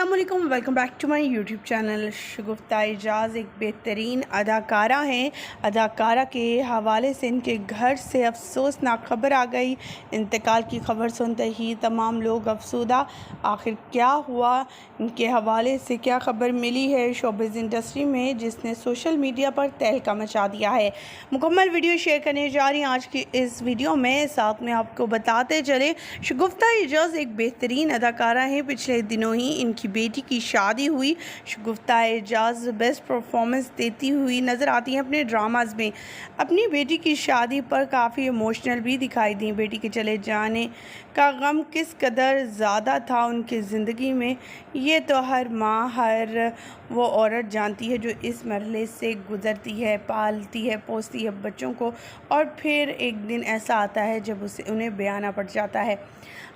अस्सलामुअलैकुम, welcome back to my YouTube channel. Shagufta Ejaz एक बेहतरीन अदाकारा हैं। अदाकारा के हवाले से इनके घर से अफसोसनाक खबर आ गई। इंतकाल की खबर सुनते ही तमाम लोग अफसुदा। आखिर क्या हुआ, इनके हवाले से क्या खबर मिली है शोबिज़ इंडस्ट्री में, जिसने सोशल मीडिया पर तहलका मचा दिया है। मुकम्मल वीडियो शेयर करने जा रही हैं आज की इस वीडियो में। साथ में आपको बताते चले, शगुफ्ता एजाज़ एक बेहतरीन अदाकारा हैं। पिछले दिनों ही इनकी बेटी की शादी हुई। शगुफ्ता एजाज़ बेस्ट परफॉर्मेंस देती हुई नज़र आती हैं अपने ड्रामाज़ में। अपनी बेटी की शादी पर काफ़ी इमोशनल भी दिखाई दी। बेटी के चले जाने का गम किस कदर ज़्यादा था उनकी ज़िंदगी में, ये तो हर माँ, हर वो औरत जानती है जो इस मरहले से गुज़रती है, पालती है, पोसती है बच्चों को, और फिर एक दिन ऐसा आता है जब उन्हें बयाना पड़ जाता है।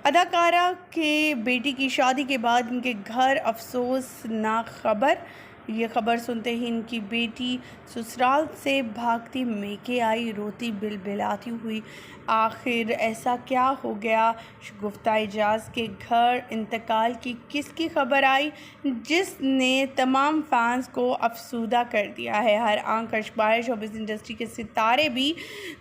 अदाकारा के बेटी की शादी के बाद इनके घर अफसोसनाक खबर। ये खबर सुनते ही इनकी बेटी ससुराल से भागती मेके आई, रोती बिलबिलाती हुई। आखिर ऐसा क्या हो गया, शगुफ्ता एजाज़ के घर इंतकाल की किसकी खबर आई जिसने तमाम फैंस को अफसुदा कर दिया है। हर आंख अशबार शोबिज़ इंडस्ट्री के सितारे भी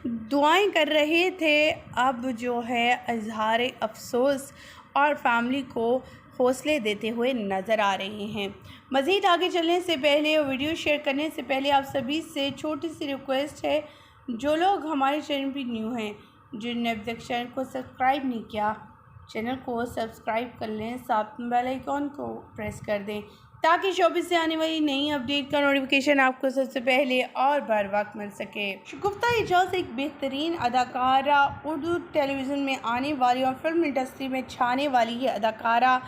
दुआएं कर रहे थे। अब जो है इजहार अफसोस और फैमिली को हौसले देते हुए नज़र आ रहे हैं। मज़ीद आगे चलने से पहले और वीडियो शेयर करने से पहले आप सभी से छोटी सी रिक्वेस्ट है, जो लोग हमारे चैनल पर न्यू हैं, जिनने अब तक चैनल को सब्सक्राइब नहीं किया, चैनल को सब्सक्राइब कर लें, साथ में बेल आइकॉन को प्रेस कर दें ताकि शोबिज़ से आने वाली नई अपडेट का नोटिफिकेशन आपको सबसे पहले और बर वक्त मिल सके। शगुफ्ता एजाज़ एक बेहतरीन अदाकारा, उर्दू टेलीविज़न में आने वाली और फिल्म इंडस्ट्री में छाने वाली ये अदाकारा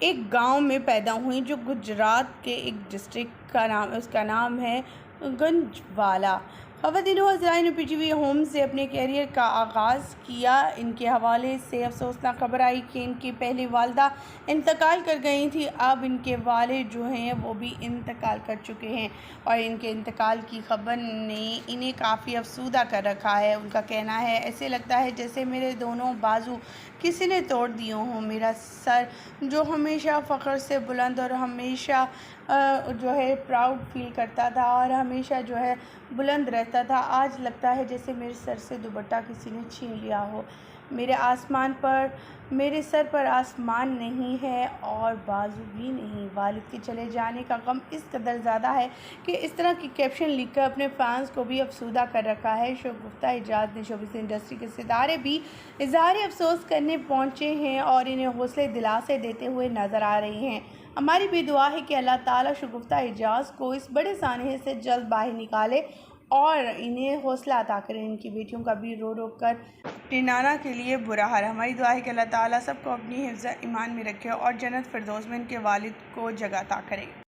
एक गांव में पैदा हुई जो गुजरात के एक डिस्ट्रिक्ट का नाम है, उसका नाम है गंजवाला। ख़वातीन हज़राइन ने पीटीवी होम से अपने कैरियर का आगाज़ किया। इनके हवाले से अफसोसनाक खबर आई कि इनकी पहली वालदा इंतकाल कर गई थी। अब इनके वालिद जो हैं वो भी इंतकाल कर चुके हैं और इनके इंतकाल की खबर ने इन्हें काफ़ी अफसुदा कर रखा है। उनका कहना है, ऐसे लगता है जैसे मेरे दोनों बाजू किसी ने तोड़ दिए हों। मेरा सर जो हमेशा फ़ख्र से बुलंद और हमेशा जो है प्राउड फील करता था और हमेशा जो है बुलंद रहता था, आज लगता है जैसे मेरे सर से दुपट्टा किसी ने छीन लिया हो। मेरे सर पर आसमान नहीं है और बाजू भी नहीं। वालिद के चले जाने का गम इस कदर ज़्यादा है कि इस तरह की कैप्शन लिखकर अपने फैंस को भी अफसुदा कर रखा है। शगुफ्ता एजाज़ ने शोबिज़ इंडस्ट्री के सितारे भी इज़हार अफसोस करने पहुँचे हैं और इन्हें हौसले दिलासे देते हुए नज़र आ रहे हैं। हमारी भी दुआ है कि अल्लाह ताला शगुफ्ता एजाज़ को इस बड़े सानहे से जल्द बाहर निकाले और इन्हें हौसला अता करें। इनकी बेटियों का भी रो रो कर अपनी नाना के लिए बुरा हाल। हमारी दुआ है कि अल्लाह ताला सबको अपनी हिफ्ज़ ईमान में रखे और जन्नत फिरदौस में इनके वालिद को जगह अता करे।